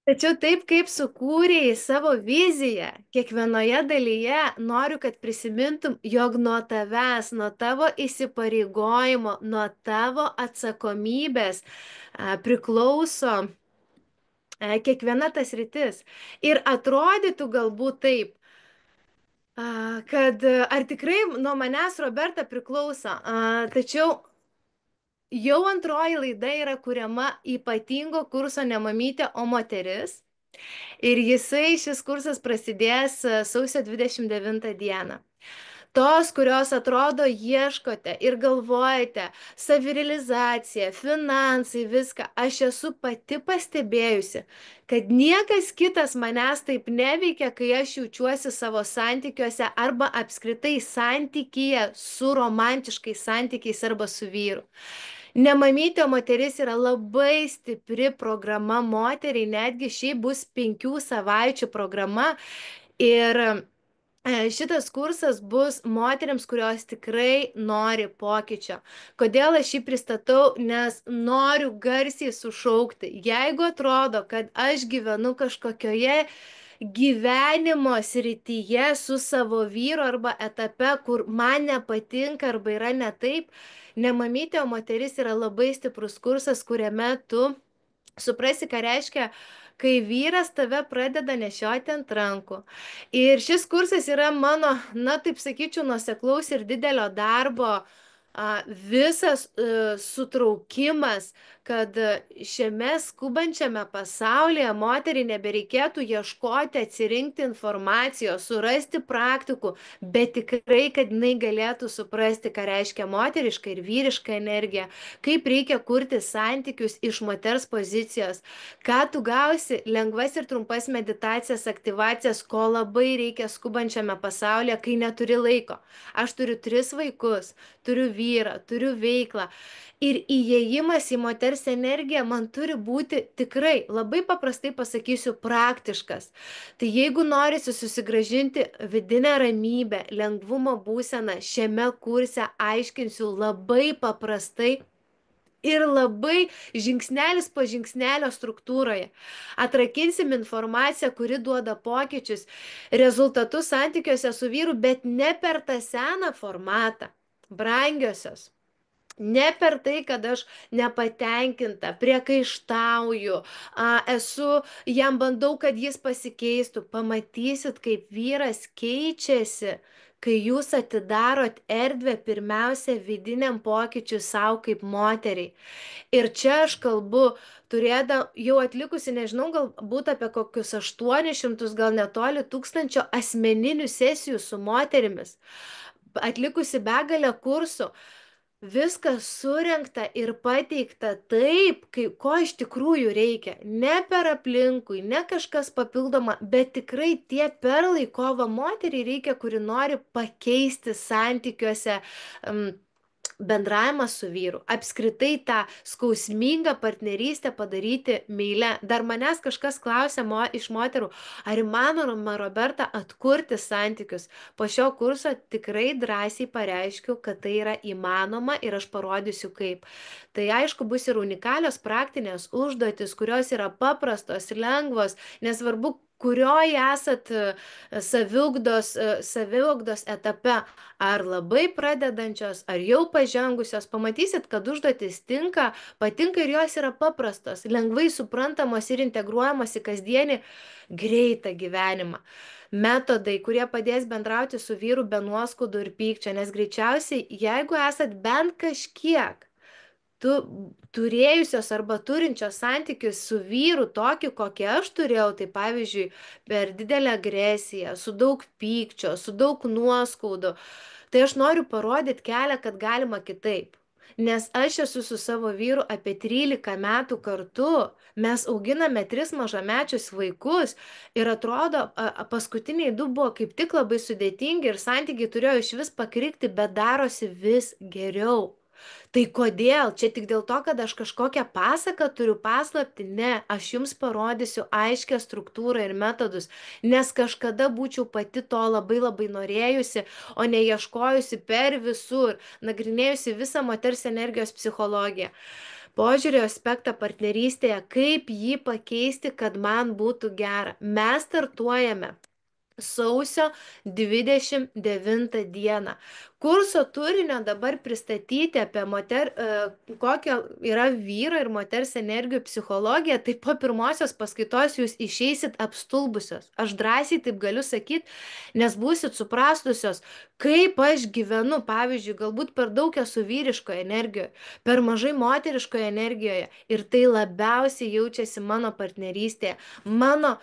Tačiau taip kaip sukūrėjai savo viziją, kiekvienoje dalyje noriu, kad prisimintum, jog nuo tavęs, nuo tavo įsipareigojimo, nuo tavo atsakomybės priklauso kiekviena tas rytis. Ir atrodytų galbūt taip, kad ar tikrai nuo manęs Roberta priklauso, tačiau jau antroji laida yra kuriama ypatingo kurso ne mamytė, o moteris. Ir šis kursas prasidės sausio 29 dieną. Tos, kurios atrodo ieškote ir galvojate, savirealizacija, finansai, viską, aš esu pati pastebėjusi, kad niekas kitas manęs taip neveikia, kai aš jaučiuosi savo santykiuose arba apskritai santykyje su romantiškais santykiais arba su vyru. Nemamytė moteris yra labai stipri programa moteriai, netgi šiaip bus 5 savaičių programa ir šitas kursas bus moteriams, kurios tikrai nori pokyčio. Kodėl aš jį pristatau? Nes noriu garsiai sušaukti. Jeigu atrodo, kad aš gyvenu kažkokioje gyvenimo srityje su savo vyru arba etape, kur man nepatinka arba yra ne taip, nemamytė, o moteris yra labai stiprus kursas, kuriame tu suprasi, ką reiškia, kai vyras tave pradeda nešioti ant rankų. Ir šis kursas yra mano, na taip sakyčiau, nuoseklaus ir didelio darbo visas sutraukimas, kad šiame skubančiame pasaulyje moteriai nebereikėtų ieškoti, atsirinkti informacijos, surasti praktikų, bet tikrai, kad jinai galėtų suprasti, ką reiškia moteriška ir vyriška energija, kaip reikia kurti santykius iš moters pozicijos, ką tu gausi lengvas ir trumpas meditacijas, aktyvacijas, ko labai reikia skubančiame pasaulyje, kai neturi laiko. Aš turiu 3 vaikus, turiu vyrą, turiu veiklą. Ir įėjimas į moters energiją man turi būti tikrai, labai paprastai pasakysiu, praktiškas. Tai jeigu norisi susigrąžinti vidinę ramybę, lengvumo būseną, šiame kurse aiškinsiu labai paprastai ir labai žingsnelis po žingsnelio struktūroje. Atrakinsim informaciją, kuri duoda pokyčius, rezultatus santykiuose su vyru, bet ne per tą seną formatą. Brangiosios. Ne per tai, kad aš nepatenkinta, priekaištauju, jam bandau, kad jis pasikeistų. Pamatysit, kaip vyras keičiasi, kai jūs atidarot erdvę pirmiausia vidiniam pokyčiui savo kaip moteriai. Ir čia aš kalbu, jau atlikusi, nežinau, galbūt apie kokius 800, gal netoli 1000 asmeninių sesijų su moterimis, atlikusi begalę kursų. Viskas surinkta ir pateikta taip, ko iš tikrųjų reikia. Ne per aplinkui, ne kažkas papildoma, bet tikrai tie perlai, ko va moteriai reikia, kuri nori pakeisti santykiuose bendravimą su vyru, apskritai tą skausmingą partnerystę padaryti meile. Dar manęs kažkas klausė iš moterų, ar įmanoma, Roberta, atkurti santykius. Po šio kurso tikrai drąsiai pareiškiu, kad tai yra įmanoma ir aš parodysiu kaip. Tai aišku, bus ir unikalios praktinės užduotis, kurios yra paprastos, lengvos, nesvarbu, kurioje esat saviugdos etape, ar labai pradedančios, ar jau pažengusios, pamatysit, kad užduotis patinka ir jos yra paprastos, lengvai suprantamos ir integruojamos į kasdienį greitą gyvenimą. Metodai, kurie padės bendrauti su vyru be nuoskaudų ir pykčio, nes greičiausiai, jeigu esat bent kažkiek turėjusios arba turinčios santykius su vyru tokį, kokį aš turėjau, tai pavyzdžiui, per didelę agresiją, su daug pykčio, su daug nuoskaudų, tai aš noriu parodyti kelią, kad galima kitaip. Nes aš esu su savo vyru apie 13 metų kartu, mes auginame 3 mažamečius vaikus ir atrodo, paskutiniai 2 buvo kaip tik labai sudėtingi ir santykiai turėjo iš vis pakrikti, bet darosi vis geriau. Tai kodėl? Čia tik dėl to, kad aš kažkokią pasaką turiu, paslaptį? Ne, aš jums parodysiu aiškę struktūrą ir metodus, nes kažkada būčiau pati to labai labai norėjusi, o ne ieškojusi per visur, nagrinėjusi visą moters energijos psichologiją. požiūrio aspektą partnerystėje, kaip jį pakeisti, kad man būtų gera. Mes startuojame sausio 29 dieną. Kurso turinio dabar pristatyti apie kokia yra vyro ir moters energijų psichologija, tai po pirmosios paskaitos jūs išeisit apstulbusios. Aš drąsiai taip galiu sakyti, nes būsit suprastusios, kaip aš gyvenu. Pavyzdžiui, galbūt per daug esu vyriškoje energijoje, per mažai moteriškoje energijoje ir tai labiausiai jaučiasi mano partnerystėje. Mano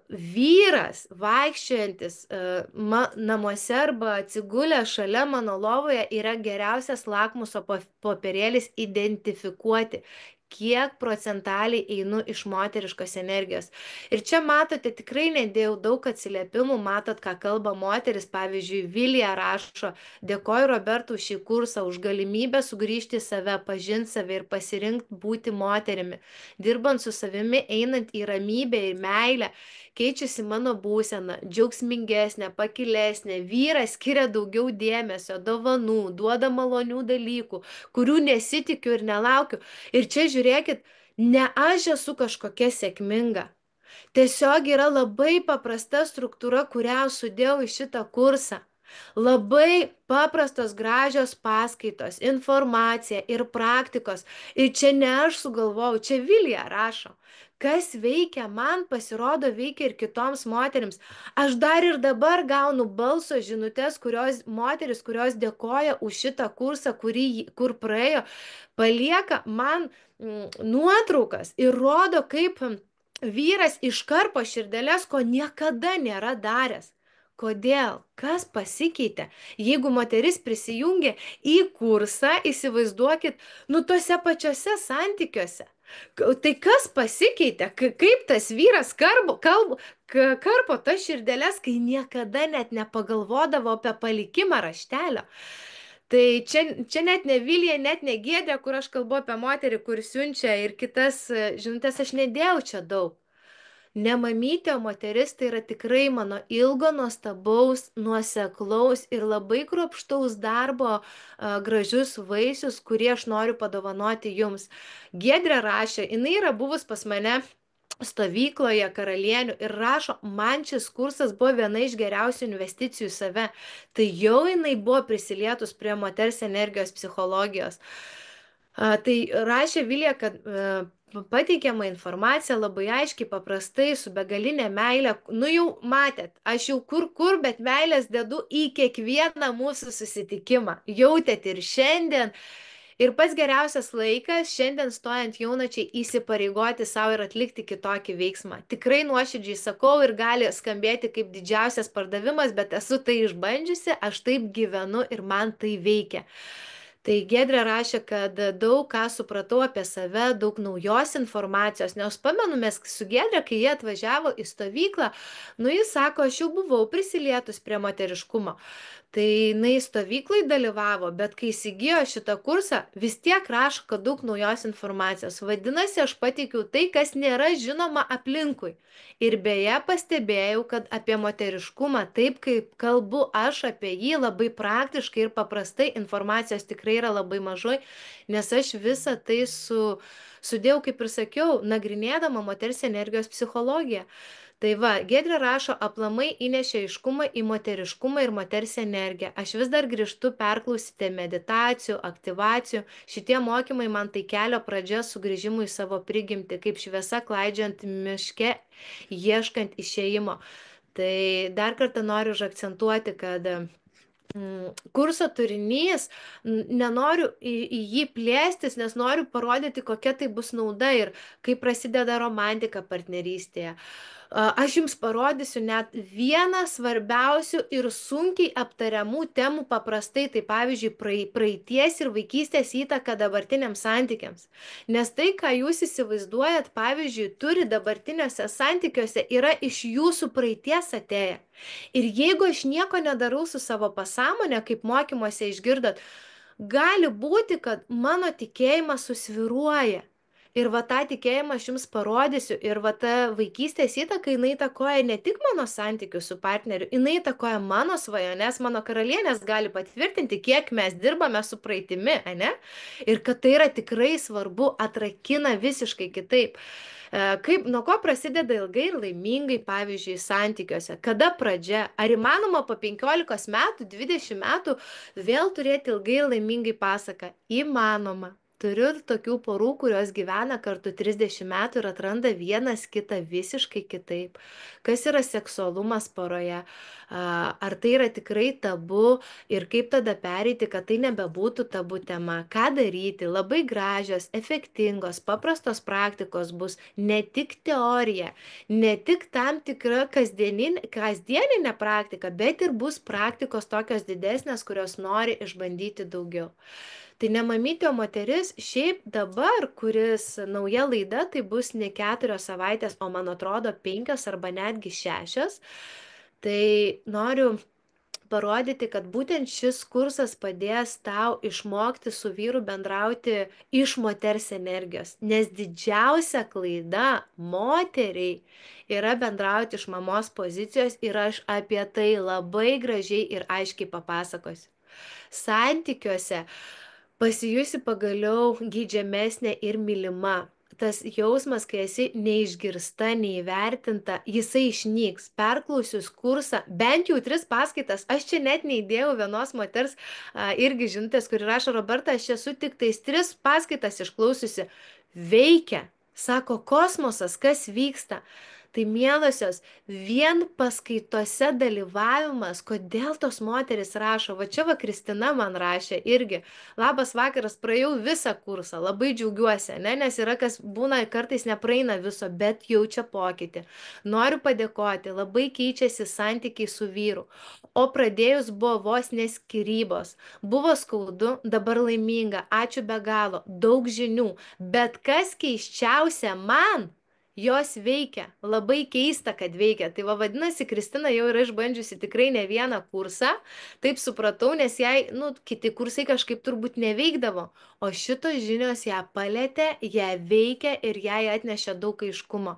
vyras vaikščiojantis namuose arba atsigulę šalia mano lovoje yra geriausias lakmuso popierėlis identifikuoti, kiek procentaliai einu iš moteriškos energijos. Ir čia matote, tikrai nedėjau daug atsiliepimų, matot, ką kalba moteris. Pavyzdžiui, Vilija rašo: dėkoju Robertui už šį kursą, už galimybę sugrįžti į save, pažinti save ir pasirinkti būti moterimi. Dirbant su savimi, einant į ramybę ir meilę, keičiasi mano būsena, džiaugsmingesnė, pakilesnė, vyras skiria daugiau dėmesio, dovanų, duoda malonių dalykų, kurių nesitikiu ir nelaukiu. Ir čia žiūrėkit, ne aš esu kažkokia sėkminga. Tiesiog yra labai paprasta struktūra, kurią sudėjau į šitą kursą. Labai paprastos, gražios paskaitos, informacija ir praktikos. Ir čia ne aš sugalvojau, čia Vilija rašo. Kas veikia man, pasirodo, veikia ir kitoms moterims. Aš dar ir dabar gaunu balso žinutės, moteris, kurios dėkoja už šitą kursą, kur praėjo, palieka man nuotraukas ir rodo, kaip vyras iškarpo širdeles, ko niekada nėra daręs. Kodėl? Kas pasikeitė? Jeigu moteris prisijungia į kursą, įsivaizduokit, tose pačiose santykiuose. Tai kas pasikeitė? Kaip tas vyras karpo tas širdeles, kai niekada net nepagalvodavo apie palikimą raštelio? Tai čia net ne Vilija, net ne Giedrė, kur aš kalbu apie moterį, kur siunčia ir kitas žinutės, aš nedėjau čia daug. Ne mamytė, o moteris tai yra tikrai mano ilgo, nuostabaus, nuoseklaus ir labai kruopštaus darbo gražius vaisius, kurie aš noriu padovanoti jums. Giedrė rašė, jinai yra buvus pas mane stovykloje Karalienių ir rašo, man šis kursas buvo viena iš geriausių investicijų į save. Tai jau jinai buvo prisilietus prie moters energijos psichologijos. Tai rašė Vilija, kad pateikiama informacija labai aiškiai, paprastai, su begalinė meilė. Jau matėt, aš jau kur, bet meilės dedu į kiekvieną mūsų susitikimą. Jautėt ir šiandien. Ir pats geriausias laikas šiandien stojant jaunačiai įsipareigoti savo ir atlikti kitokį veiksmą. Tikrai nuoširdžiai sakau ir gali skambėti kaip didžiausias pardavimas, bet esu tai išbandžiusi, aš taip gyvenu ir man tai veikia. Tai Giedrė rašė, kad daug ką supratau apie save, daug naujos informacijos, nes pamenu, mes su Giedrė, kai jie atvažiavo į stovyklą, jis sako, aš jau buvau prisilietus prie moteriškumo. Tai jinai stovyklai dalyvavo, bet kai įsigijo šitą kursą, vis tiek rašo, kad daug naujos informacijos. Vadinasi, aš pateikiau tai, kas nėra žinoma aplinkui. Ir beje, pastebėjau, kad apie moteriškumą, taip kaip kalbu aš apie jį, labai praktiškai ir paprastai, informacijos tikrai yra labai mažai, nes aš visą tai sudėjau, kaip ir sakiau, nagrinėdama moters energijos psichologiją. Tai va, Giedrė rašo, aplamai įnešė aiškumą į moteriškumą ir moters energiją. Aš vis dar grįžtu perklausyti meditacijų, aktyvacijų. Šitie mokymai man tai kelio pradžia sugrįžimui į savo prigimtį, kaip šviesa klaidžiant miške, ieškant išėjimo. Tai dar kartą noriu užakcentuoti, kad kurso turinys, nenoriu į jį plėstis, nes noriu parodyti, kokia tai bus nauda ir kaip prasideda romantika partnerystėje. Aš jums parodysiu net vieną svarbiausių ir sunkiai aptariamų temų paprastai, tai pavyzdžiui, praeities ir vaikystės įtaka dabartiniams santykiams. Nes tai, ką jūs įsivaizduojat, pavyzdžiui, turi dabartiniuose santykiuose, yra iš jūsų praeities atėję. Ir jeigu aš nieko nedarau su savo pasąmonė, kaip mokymuose išgirdot, gali būti, kad mano tikėjimas susviruoja. Ir va tą tikėjimą aš jums parodysiu. Ir va ta vaikystės įtaka, jinai įtakoja ne tik mano santykius su partneriu, jinai įtakoja mano svajones, mano karalienės gali patvirtinti, kiek mes dirbame su praeitimi, ane? Ir kad tai yra tikrai svarbu, atrakina visiškai kitaip. Kaip, nuo ko prasideda ilgai ir laimingai, pavyzdžiui, santykiuose? Kada pradžia? Ar įmanoma po 15 metų, 20 metų vėl turėti ilgai ir laimingai pasaką? Įmanoma. Turiu ir tokių porų, kurios gyvena kartu 30 metų ir atranda vienas kitą visiškai kitaip. Kas yra seksualumas poroje? Ar tai yra tikrai tabu ir kaip tada pereiti, kad tai nebebūtų tabu tema? Ką daryti? Labai gražios, efektingos, paprastos praktikos bus ne tik teorija, ne tik tam tikra kasdieninė praktika, bet ir bus praktikos tokios didesnės, kurios nori išbandyti daugiau. Tai ne mamytė, o moteris, šiaip dabar, kuris nauja laida, tai bus ne 4 savaitės, o man atrodo 5 arba netgi 6. Tai noriu parodyti, kad būtent šis kursas padės tau išmokti su vyru bendrauti iš moters energijos. Nes didžiausia klaida moteriai yra bendrauti iš mamos pozicijos ir aš apie tai labai gražiai ir aiškiai papasakosiu. Santykiuose pasijusi pagaliau geidžiamesnė ir mylima. Tas jausmas, kai esi neišgirsta, neįvertinta, jisai išnyks. Perklausius kursą, bent jau 3 paskaitas, aš čia net neįdėjau vienos moters irgi žinutės, kuri rašo: Roberta, aš esu tik tais 3 paskaitas išklausiusi. Veikia. Sako, kosmosas, kas vyksta? Tai mielosios, vien paskaitose dalyvavimas, kodėl tos moteris rašo, va čia va Kristina man rašė irgi: labas vakaras, praėjau visą kursą, labai džiaugiuosi, ne? Nes yra kas būna, kartais nepraeina viso, bet jaučia pokytį. Noriu padėkoti, labai keičiasi santykiai su vyru. O pradėjus buvo vos neskirybos. Buvo skaudu, dabar laiminga, ačiū be galo, daug žinių. Bet kas keiščiausia man? Jos veikia, labai keista, kad veikia. Tai va, vadinasi, Kristina jau yra išbandžiusi tikrai ne vieną kursą, taip supratau, nes jai, kiti kursai kažkaip turbūt neveikdavo, o šitos žinios ją palėtė, ją veikia ir jai atnešė daug aiškumo.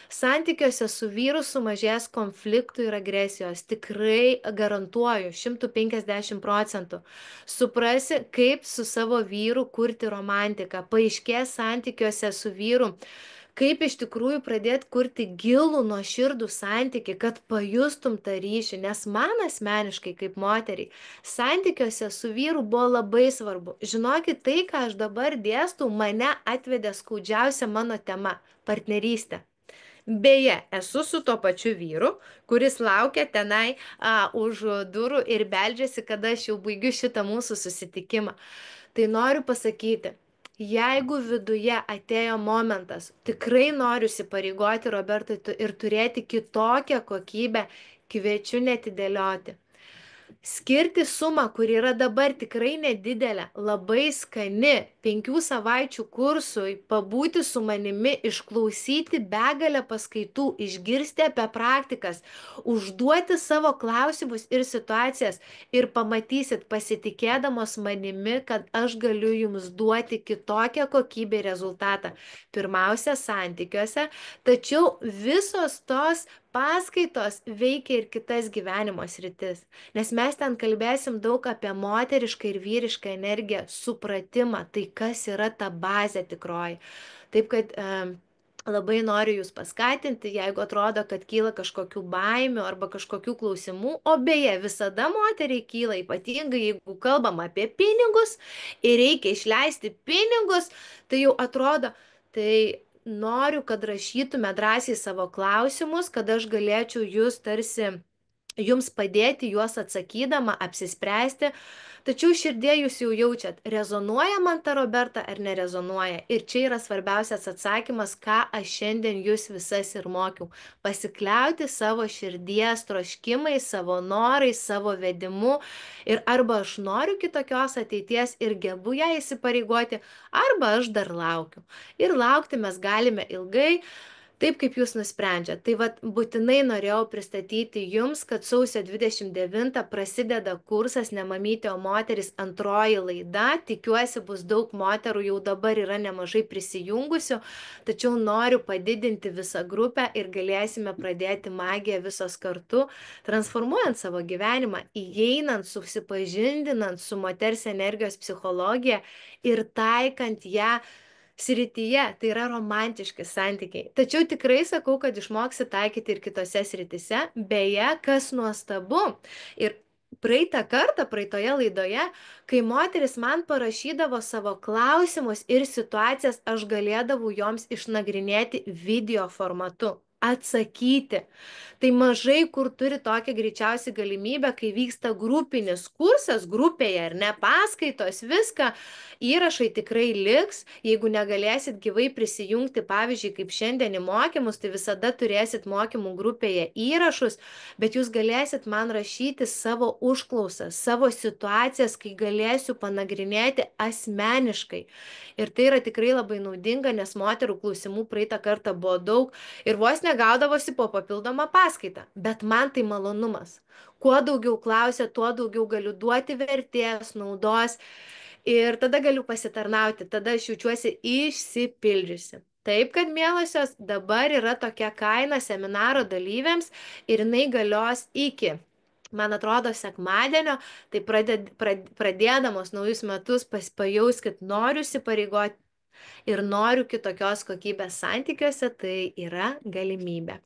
Santykiuose su vyru sumažės konfliktų ir agresijos, tikrai garantuoju, 150%. Suprasi, kaip su savo vyru kurti romantiką, paaiškės santykiuose su vyru, kaip iš tikrųjų pradėti kurti gilų, nuoširdų santykį, kad pajustum tą ryšį, nes man asmeniškai kaip moteriai santykiuose su vyru buvo labai svarbu. Žinokit, tai, ką aš dabar dėstau, mane atvedė skaudžiausia mano tema - partnerystė. Beje, esu su tuo pačiu vyru, kuris laukia tenai už durų ir beldžiasi, kada aš jau baigiu šitą mūsų susitikimą. Tai noriu pasakyti, jeigu viduje atėjo momentas, tikrai noriu įsipareigoti, Robertai, ir turėti kitokią kokybę, kviečiu netidėlioti. Skirti sumą, kuri yra dabar tikrai nedidelė, labai skani, 5 savaičių kursui, pabūti su manimi, išklausyti begalę paskaitų, išgirsti apie praktikas, užduoti savo klausimus ir situacijas ir pamatysit, pasitikėdamos manimi, kad aš galiu jums duoti kitokią kokybę ir rezultatą. Pirmiausia, santykiuose, tačiau visos tos paskaitos veikia ir kitas gyvenimo sritis, nes mes ten kalbėsim daug apie moterišką ir vyrišką energiją, supratimą, tai kas yra ta bazė tikroji. Taip kad labai noriu jūs paskatinti, jeigu atrodo, kad kyla kažkokių baimių arba kažkokių klausimų, o beje, visada moteriai kyla, ypatingai jeigu kalbam apie pinigus ir reikia išleisti pinigus, tai jau atrodo, tai noriu, kad rašytume drąsiai savo klausimus, kad aš galėčiau jums padėti juos atsakydama, apsispręsti. Tačiau širdie jūs jau jaučiat, rezonuoja man ta Roberta ar nerezonuoja. Ir čia yra svarbiausias atsakymas, ką aš šiandien jūs visas ir mokiau. Pasikliauti savo širdies troškimais, savo norais, savo vedimu. Ir arba aš noriu kitokios ateities ir gebu ją įsipareigoti, arba aš dar laukiu. Ir laukti mes galime ilgai. Taip, kaip jūs nusprendžiat. Tai vat būtinai norėjau pristatyti jums, kad sausio 29 prasideda kursas Ne mamytė, o moteris antroji laida. Tikiuosi bus daug moterų, jau dabar yra nemažai prisijungusių, tačiau noriu padidinti visą grupę ir galėsime pradėti magiją visos kartu, transformuojant savo gyvenimą, įeinant, susipažindinant su moters energijos psichologija ir taikant ją srityje, tai yra romantiški santykiai. Tačiau tikrai sakau, kad išmoksi taikyti ir kitose srityse. Beje, kas nuostabu. Ir praeitą kartą, praeitoje laidoje, kai moteris man parašydavo savo klausimus ir situacijas, aš galėdavau joms išnagrinėti video formatu, atsakyti. Tai mažai kur turi tokią greičiausiai galimybę, kai vyksta grupinis kursas, grupėje ar ne paskaitos, viską, įrašai tikrai liks. Jeigu negalėsit gyvai prisijungti, pavyzdžiui, kaip šiandien į mokymus, tai visada turėsit mokymų grupėje įrašus, bet jūs galėsit man rašyti savo užklausas, savo situacijas, kai galėsiu panagrinėti asmeniškai. Ir tai yra tikrai labai naudinga, nes moterų klausimų praeitą kartą buvo daug ir vos negaudavosi po papildomą paskaitą. Bet man tai malonumas. Kuo daugiau klausia, tuo daugiau galiu duoti vertės, naudos ir tada galiu pasitarnauti, tada aš jaučiuosi išsipildžiusi. Taip, kad mielosios, dabar yra tokia kaina seminaro dalyviams ir jinai galios iki, man atrodo, sekmadienio, tai pradėdamos naujus metus pajauskit, noriu įsipareigoti ir noriu kitokios kokybės santykiuose, tai yra galimybė.